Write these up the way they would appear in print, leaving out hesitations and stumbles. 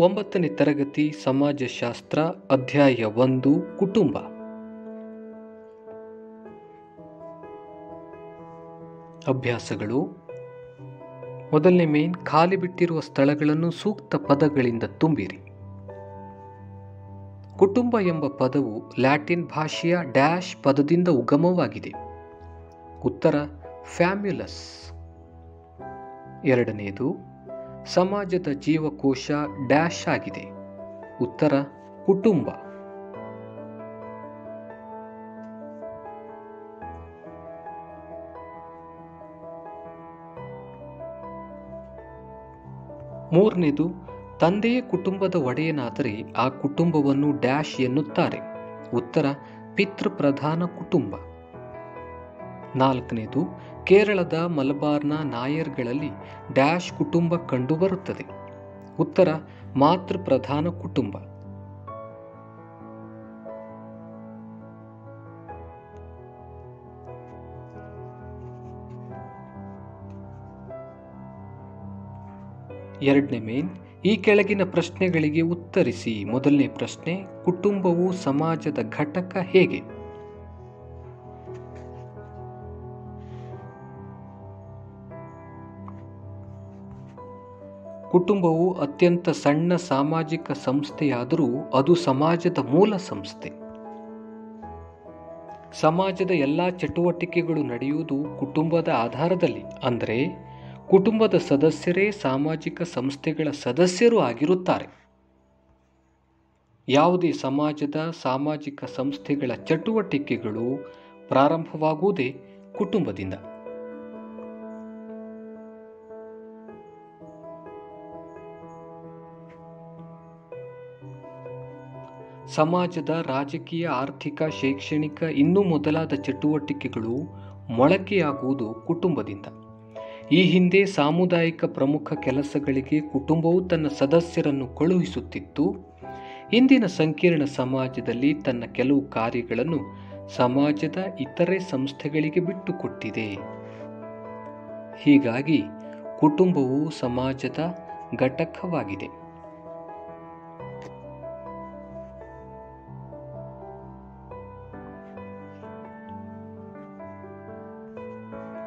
9ನೇ ತರಗತಿ ಸಮಾಜಶಾಸ್ತ್ರ ಅಧ್ಯಾಯ 1 ಕುಟುಂಬ. ಅಭ್ಯಾಸಗಳು. ಮೊದಲನೇ ಮೇನ್, ಖಾಲಿ ಬಿಟ್ಟಿರುವ ಸ್ಥಳಗಳನ್ನು ಸೂಕ್ತ ಪದಗಳಿಂದ ತುಂಬಿರಿ. ಕುಟುಂಬ ಎಂಬ ಪದವು ಲ್ಯಾಟಿನ್ ಭಾಷೆಯ ಡ್ಯಾಶ್ ಪದದಿಂದ ಉಗಮವಾಗಿದೆ. ಉತ್ತರ ಫ್ಯಾಮ್ಯುಲಸ್. ಎರಡನೆಯದು, ಸಮಾಜದ ಜೀವಕೋಶ ಡ್ಯಾಶ್ ಆಗಿದೆ. ಉತ್ತರ ಕುಟುಂಬ. ಮೂರನೇದು, ತಂದೆಯೇ ಕುಟುಂಬದ ಒಡೆಯನಾದರೆ ಆ ಕುಟುಂಬವನ್ನು ಡ್ಯಾಶ್ ಎನ್ನುತ್ತಾರೆ. ಉತ್ತರ ಪಿತೃಪ್ರಧಾನ ಕುಟುಂಬ. ನಾಲ್ಕನೇದು, ಕೇರಳದ ಮಲಬಾರ್ನ ನಾಯರ್ಗಳಲ್ಲಿ ಡ್ಯಾಶ್ ಕುಟುಂಬ ಕಂಡುಬರುತ್ತದೆ. ಉತ್ತರ ಮಾತೃಪ್ರಧಾನ ಕುಟುಂಬ. ಎರಡನೇ ಮೇನ್, ಈ ಕೆಳಗಿನ ಪ್ರಶ್ನೆಗಳಿಗೆ ಉತ್ತರಿಸಿ. ಮೊದಲನೇ ಪ್ರಶ್ನೆ, ಕುಟುಂಬವು ಸಮಾಜದ ಘಟಕ ಹೇಗೆ? ಕುಟುಂಬವು ಅತ್ಯಂತ ಸಣ್ಣ ಸಾಮಾಜಿಕ ಸಂಸ್ಥೆಯಾದರೂ ಅದು ಸಮಾಜದ ಮೂಲ ಸಂಸ್ಥೆ. ಸಮಾಜದ ಎಲ್ಲ ಚಟುವಟಿಕೆಗಳು ನಡೆಯುವುದು ಕುಟುಂಬದ ಆಧಾರದಲ್ಲಿ. ಅಂದರೆ ಕುಟುಂಬದ ಸದಸ್ಯರೇ ಸಾಮಾಜಿಕ ಸಂಸ್ಥೆಗಳ ಸದಸ್ಯರು ಆಗಿರುತ್ತಾರೆ. ಯಾವುದೇ ಸಮಾಜದ ಸಾಮಾಜಿಕ ಸಂಸ್ಥೆಗಳ ಚಟುವಟಿಕೆಗಳು ಪ್ರಾರಂಭವಾಗುವುದೇ ಕುಟುಂಬದಿಂದ. ಸಮಾಜದ ರಾಜಕೀಯ, ಆರ್ಥಿಕ, ಶೈಕ್ಷಣಿಕ ಇನ್ನೂ ಮೊದಲಾದ ಚಟುವಟಿಕೆಗಳು ಮೊಳಕೆಯಾಗುವುದು ಕುಟುಂಬದಿಂದ. ಈ ಹಿಂದೆ ಸಾಮುದಾಯಿಕ ಪ್ರಮುಖ ಕೆಲಸಗಳಿಗೆ ಕುಟುಂಬವು ತನ್ನ ಸದಸ್ಯರನ್ನು ಕಳುಹಿಸುತ್ತಿತ್ತು. ಇಂದಿನ ಸಂಕೀರ್ಣ ಸಮಾಜದಲ್ಲಿ ತನ್ನ ಕೆಲವು ಕಾರ್ಯಗಳನ್ನು ಸಮಾಜದ ಇತರೆ ಸಂಸ್ಥೆಗಳಿಗೆ ಬಿಟ್ಟುಕೊಟ್ಟಿದೆ. ಹೀಗಾಗಿ ಕುಟುಂಬವು ಸಮಾಜದ ಘಟಕವಾಗಿದೆ.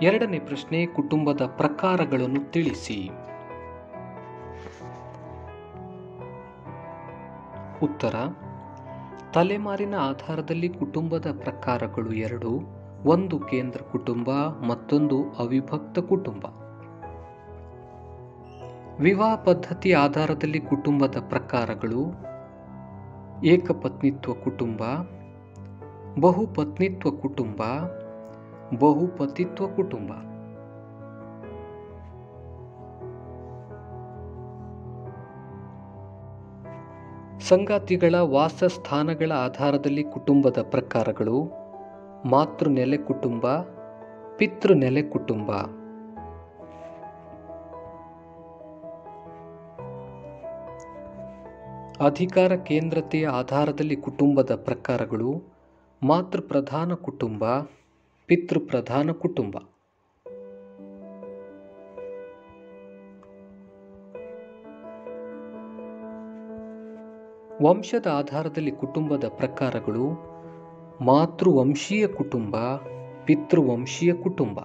ಎರಡನೇ ಪ್ರಶ್ನೆ, ಕುಟುಂಬದ ಪ್ರಕಾರಗಳನ್ನು ತಿಳಿಸಿ. ಉತ್ತರ, ತಲೆಮಾರಿನ ಆಧಾರದಲ್ಲಿ ಕುಟುಂಬದ ಪ್ರಕಾರಗಳು ಎರಡು. ಒಂದು ಕೇಂದ್ರ ಕುಟುಂಬ, ಮತ್ತೊಂದು ಅವಿಭಕ್ತ ಕುಟುಂಬ. ವಿವಾಹ ಪದ್ಧತಿ ಆಧಾರದಲ್ಲಿ ಕುಟುಂಬದ ಪ್ರಕಾರಗಳು: ಏಕಪತ್ನಿತ್ವ ಕುಟುಂಬ, ಬಹುಪತ್ನಿತ್ವ ಕುಟುಂಬ, ಬಹುಪತಿತ್ವ ಕುಟುಂಬ. ಸಂಗಾತಿಗಳ ವಾಸಸ್ಥಾನಗಳ ಆಧಾರದಲ್ಲಿ ಕುಟುಂಬದ ಪ್ರಕಾರಗಳು: ಮಾತೃನೆಲೆ ಕುಟುಂಬ, ಪಿತೃನೆಲೆ ಕುಟುಂಬ. ಅಧಿಕಾರ ಕೇಂದ್ರತೆಯ ಆಧಾರದಲ್ಲಿ ಕುಟುಂಬದ ಪ್ರಕಾರಗಳು: ಮಾತೃಪ್ರಧಾನ ಕುಟುಂಬ, ಪಿತೃಪ್ರಧಾನ ಕುಟುಂಬ. ವಂಶದ ಆಧಾರದಲ್ಲಿ ಕುಟುಂಬದ ಪ್ರಕಾರಗಳು: ಮಾತೃವಂಶೀಯ ಕುಟುಂಬ, ಪಿತೃವಂಶೀಯ ಕುಟುಂಬ.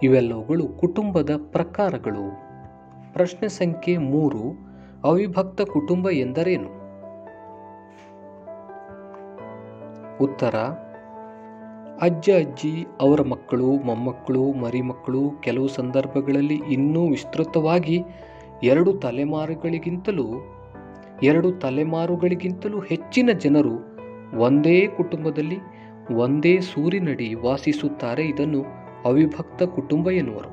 ಇವೆಲ್ಲವುಗಳು ಕುಟುಂಬದ ಪ್ರಕಾರಗಳು. ಪ್ರಶ್ನೆ ಸಂಖ್ಯೆ 3, ಅವಿಭಕ್ತ ಕುಟುಂಬ ಎಂದರೇನು? ಉತ್ತರ, ಅಜ್ಜ ಅಜ್ಜಿ, ಅವರ ಮಕ್ಕಳು, ಮೊಮ್ಮಕ್ಕಳು, ಮರಿಮಕ್ಕಳು, ಕೆಲವು ಸಂದರ್ಭಗಳಲ್ಲಿ ಇನ್ನೂ ವಿಸ್ತೃತವಾಗಿ 2 ತಲೆಮಾರುಗಳಿಗಿಂತಲೂ ಹೆಚ್ಚಿನ ಜನರು ಒಂದೇ ಕುಟುಂಬದಲ್ಲಿ ಒಂದೇ ಸೂರಿನಡಿ ವಾಸಿಸುತ್ತಾರೆ. ಇದನ್ನು ಅವಿಭಕ್ತ ಕುಟುಂಬ ಎನ್ನುವರು.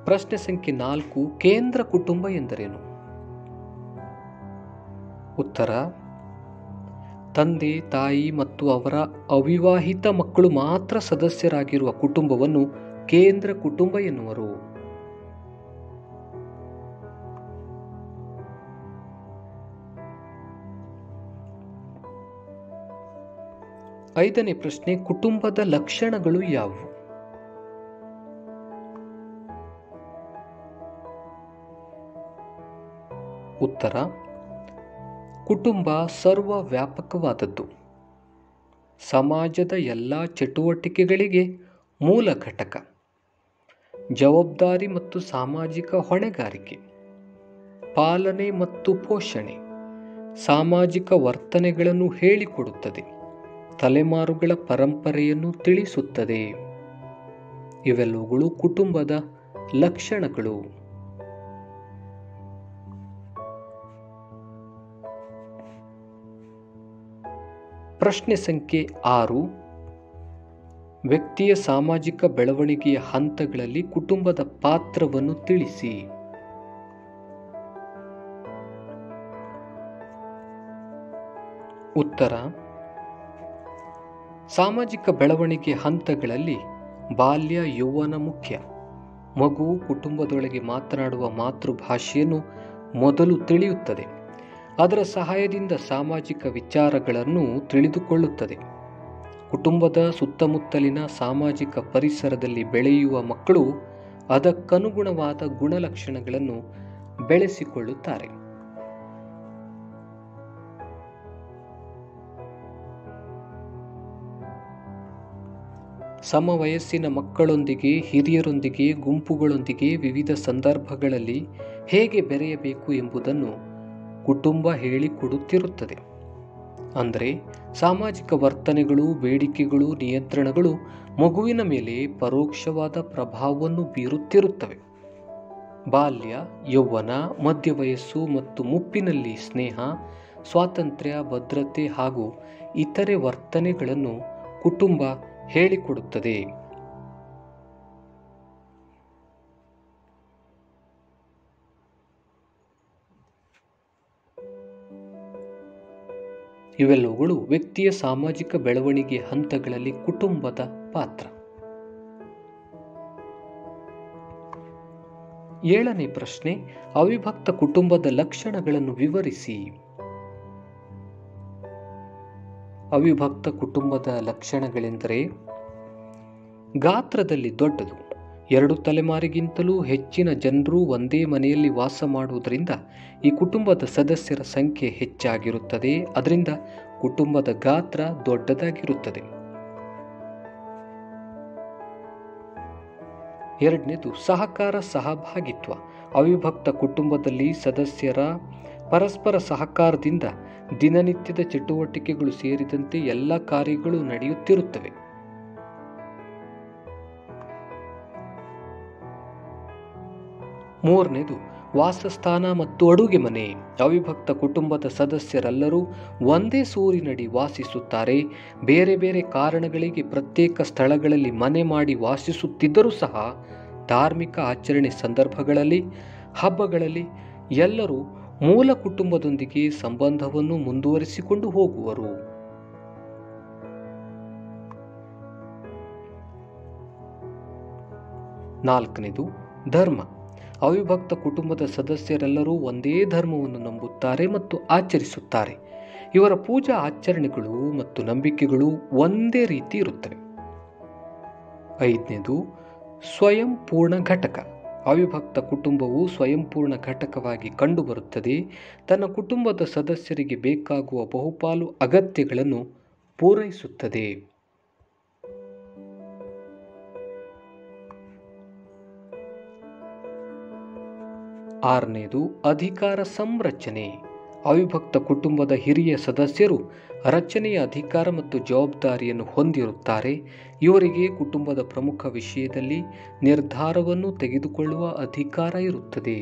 ಪ್ರಶ್ನೆ ಸಂಖ್ಯೆ 4, ಕೇಂದ್ರ ಕುಟುಂಬ ಎಂದರೇನು? ಉತ್ತರ, ತಂದೆ ತಾಯಿ ಮತ್ತು ಅವರ ಅವಿವಾಹಿತ ಮಕ್ಕಳು ಮಾತ್ರ ಸದಸ್ಯರಾಗಿರುವ ಕುಟುಂಬವನ್ನು ಕೇಂದ್ರ ಕುಟುಂಬ ಎನ್ನುವರು. ಐದನೇ ಪ್ರಶ್ನೆ, ಕುಟುಂಬದ ಲಕ್ಷಣಗಳು ಯಾವುವು? ಉತ್ತರ: ಕುಟುಂಬ ಸರ್ವವ್ಯಾಪಕವಾದದ್ದು, ಸಮಾಜದ ಎಲ್ಲ ಚಟುವಟಿಕೆಗಳಿಗೆ ಮೂಲ ಘಟಕ, ಜವಾಬ್ದಾರಿ ಮತ್ತು ಸಾಮಾಜಿಕ ಹೊಣೆಗಾರಿಕೆ, ಪಾಲನೆ ಮತ್ತು ಪೋಷಣೆ, ಸಾಮಾಜಿಕ ವರ್ತನೆಗಳನ್ನು ಹೇಳಿಕೊಡುತ್ತದೆ, ತಲೆಮಾರುಗಳ ಪರಂಪರೆಯನ್ನು ತಿಳಿಸುತ್ತದೆ. ಇವೆಲ್ಲವುಗಳು ಕುಟುಂಬದ ಲಕ್ಷಣಗಳು. ಪ್ರಶ್ನೆ ಸಂಖ್ಯೆ 6, ವ್ಯಕ್ತಿಯ ಸಾಮಾಜಿಕ ಬೆಳವಣಿಗೆಯ ಹಂತಗಳಲ್ಲಿ ಕುಟುಂಬದ ಪಾತ್ರವನ್ನು ತಿಳಿಸಿ. ಉತ್ತರ: ಸಾಮಾಜಿಕ ಬೆಳವಣಿಗೆ ಹಂತಗಳಲ್ಲಿ ಬಾಲ್ಯ ಯೌವನ ಮುಖ್ಯ. ಮಗುವು ಕುಟುಂಬದೊಳಗೆ ಮಾತನಾಡುವ ಮಾತೃಭಾಷೆಯನ್ನು ಮೊದಲು ತಿಳಿಯುತ್ತದೆ. ಅದರ ಸಹಾಯದಿಂದ ಸಾಮಾಜಿಕ ವಿಚಾರಗಳನ್ನು ತಿಳಿದುಕೊಳ್ಳುತ್ತದೆ. ಕುಟುಂಬದ ಸುತ್ತಮುತ್ತಲಿನ ಸಾಮಾಜಿಕ ಪರಿಸರದಲ್ಲಿ ಬೆಳೆಯುವ ಮಕ್ಕಳು ಅದಕ್ಕನುಗುಣವಾದ ಗುಣಲಕ್ಷಣಗಳನ್ನು ಬೆಳೆಸಿಕೊಳ್ಳುತ್ತಾರೆ. ಸಮವಯಸ್ಸಿನ ಮಕ್ಕಳೊಂದಿಗೆ, ಹಿರಿಯರೊಂದಿಗೆ, ಗುಂಪುಗಳೊಂದಿಗೆ ವಿವಿಧ ಸಂದರ್ಭಗಳಲ್ಲಿ ಹೇಗೆ ಬೆರೆಯಬೇಕು ಎಂಬುದನ್ನು ಕುಟುಂಬ ಹೇಳಿಕೊಡುತ್ತಿರುತ್ತದೆ. ಅಂದರೆ ಸಾಮಾಜಿಕ ವರ್ತನೆಗಳು, ಬೇಡಿಕೆಗಳು, ನಿಯಂತ್ರಣಗಳು ಮಗುವಿನ ಮೇಲೆ ಪರೋಕ್ಷವಾದ ಪ್ರಭಾವವನ್ನು ಬೀರುತ್ತಿರುತ್ತವೆ. ಬಾಲ್ಯ, ಯೌವನ, ಮಧ್ಯವಯಸ್ಸು ಮತ್ತು ಮುಪ್ಪಿನಲ್ಲಿ ಸ್ನೇಹ, ಸ್ವಾತಂತ್ರ್ಯ, ಭದ್ರತೆ ಹಾಗೂ ಇತರೆ ವರ್ತನೆಗಳನ್ನು ಕುಟುಂಬ ಹೇಳಿಕೊಡುತ್ತದೆ. ಇವೆಲ್ಲವುಗಳು ವ್ಯಕ್ತಿಯ ಸಾಮಾಜಿಕ ಬೆಳವಣಿಗೆ ಹಂತಗಳಲ್ಲಿ ಕುಟುಂಬದ ಪಾತ್ರ. 7ನೇ ಪ್ರಶ್ನೆ, ಅವಿಭಕ್ತ ಕುಟುಂಬದ ಲಕ್ಷಣಗಳನ್ನು ವಿವರಿಸಿ. ಅವಿಭಕ್ತ ಕುಟುಂಬದ ಲಕ್ಷಣಗಳೆಂದರೆ: ಗಾತ್ರದಲ್ಲಿ ದೊಡ್ಡದು, 2 ತಲೆಮಾರಿಗಿಂತಲೂ ಹೆಚ್ಚಿನ ಜನರು ಒಂದೇ ಮನೆಯಲ್ಲಿ ವಾಸ ಮಾಡುವುದರಿಂದ ಈ ಕುಟುಂಬದ ಸದಸ್ಯರ ಸಂಖ್ಯೆ ಹೆಚ್ಚಾಗಿರುತ್ತದೆ. ಅದರಿಂದ ಕುಟುಂಬದ ಗಾತ್ರ ದೊಡ್ಡದಾಗಿರುತ್ತದೆ. 2ನೇದು ಸಹಕಾರ, ಸಹಭಾಗಿತ್ವ. ಅವಿಭಕ್ತ ಕುಟುಂಬದಲ್ಲಿ ಸದಸ್ಯರ ಪರಸ್ಪರ ಸಹಕಾರದಿಂದ ದಿನನಿತ್ಯದ ಚಟುವಟಿಕೆಗಳು ಸೇರಿದಂತೆ ಎಲ್ಲ ಕಾರ್ಯಗಳು ನಡೆಯುತ್ತಿರುತ್ತವೆ. 3ನೇದು ವಾಸಸ್ಥಾನ ಮತ್ತು ಅಡುಗೆ ಮನೆ. ಅವಿಭಕ್ತ ಕುಟುಂಬದ ಸದಸ್ಯರೆಲ್ಲರೂ ಒಂದೇ ಸೂರಿನಡಿ ವಾಸಿಸುತ್ತಾರೆ. ಬೇರೆ ಬೇರೆ ಕಾರಣಗಳಿಗೆ ಪ್ರತ್ಯೇಕ ಸ್ಥಳಗಳಲ್ಲಿ ಮನೆ ಮಾಡಿ ವಾಸಿಸುತ್ತಿದ್ದರೂ ಸಹ ಧಾರ್ಮಿಕ ಆಚರಣೆ ಸಂದರ್ಭಗಳಲ್ಲಿ, ಹಬ್ಬಗಳಲ್ಲಿ ಎಲ್ಲರೂ ಮೂಲ ಕುಟುಂಬದೊಂದಿಗೆ ಸಂಬಂಧವನ್ನು ಮುಂದುವರಿಸಿಕೊಂಡು ಹೋಗುವರು. 4ನೇದು ಧರ್ಮ. ಅವಿಭಕ್ತ ಕುಟುಂಬದ ಸದಸ್ಯರೆಲ್ಲರೂ ಒಂದೇ ಧರ್ಮವನ್ನು ನಂಬುತ್ತಾರೆ ಮತ್ತು ಆಚರಿಸುತ್ತಾರೆ. ಇವರ ಪೂಜಾ ಆಚರಣೆಗಳು ಮತ್ತು ನಂಬಿಕೆಗಳು ಒಂದೇ ರೀತಿ ಇರುತ್ತವೆ. 5ನೇದು ಸ್ವಯಂಪೂರ್ಣ ಘಟಕ. ಅವಿಭಕ್ತ ಕುಟುಂಬವು ಸ್ವಯಂಪೂರ್ಣ ಘಟಕವಾಗಿ ಕಂಡುಬರುತ್ತದೆ. ತನ್ನ ಕುಟುಂಬದ ಸದಸ್ಯರಿಗೆ ಬೇಕಾಗುವ ಬಹುಪಾಲು ಅಗತ್ಯಗಳನ್ನು ಪೂರೈಸುತ್ತದೆ. 6ನೇದು ಅಧಿಕಾರ ಸಂರಚನೆ. ಅವಿಭಕ್ತ ಕುಟುಂಬದ ಹಿರಿಯ ಸದಸ್ಯರು ರಚನೆಯ ಅಧಿಕಾರ ಮತ್ತು ಜವಾಬ್ದಾರಿಯನ್ನು ಹೊಂದಿರುತ್ತಾರೆ. ಇವರಿಗೆ ಕುಟುಂಬದ ಪ್ರಮುಖ ವಿಷಯದಲ್ಲಿ ನಿರ್ಧಾರವನ್ನು ತೆಗೆದುಕೊಳ್ಳುವ ಅಧಿಕಾರ ಇರುತ್ತದೆ.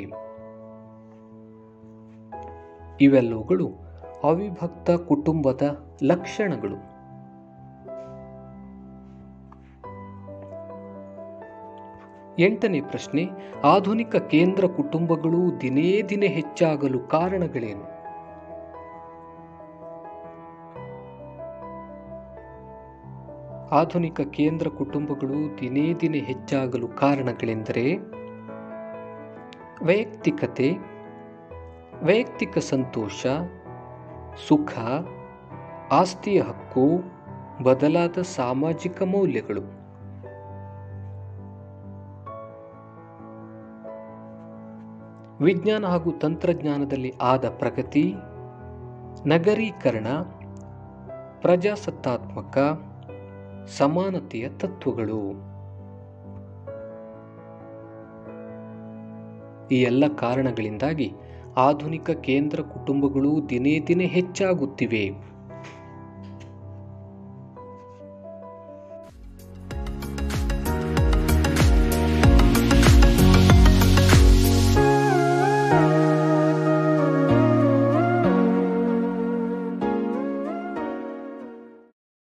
ಇವೆಲ್ಲವುಗಳು ಅವಿಭಕ್ತ ಕುಟುಂಬದ ಲಕ್ಷಣಗಳು. ಎಂಟನೇ ಪ್ರಶ್ನೆ, ಆಧುನಿಕ ಕೇಂದ್ರ ಕುಟುಂಬಗಳು ದಿನೇ ದಿನೇ ಹೆಚ್ಚಾಗಲು ಕಾರಣಗಳೇನು? ಆಧುನಿಕ ಕೇಂದ್ರ ಕುಟುಂಬಗಳು ದಿನೇ ದಿನೇ ಹೆಚ್ಚಾಗಲು ಕಾರಣಗಳೆಂದರೆ ವೈಯಕ್ತಿಕತೆ, ವೈಯಕ್ತಿಕ ಸಂತೋಷ, ಸುಖ, ಆಸ್ತಿಯ ಹಕ್ಕು, ಬದಲಾದ ಸಾಮಾಜಿಕ ಮೌಲ್ಯಗಳು. ವಿಜ್ಞಾನ ಹಾಗೂ ತಂತ್ರಜ್ಞಾನದಲ್ಲಿ ಆದ ಪ್ರಗತಿ, ನಗರೀಕರಣ, ಪ್ರಜಾಸತ್ತಾತ್ಮಕ ಸಮಾನತೆಯ ತತ್ವಗಳು. ಈ ಎಲ್ಲ ಕಾರಣಗಳಿಂದಾಗಿ ಆಧುನಿಕ ಕೇಂದ್ರ ಕುಟುಂಬಗಳು ದಿನೇ ದಿನೇ ಹೆಚ್ಚಾಗುತ್ತಿವೆ.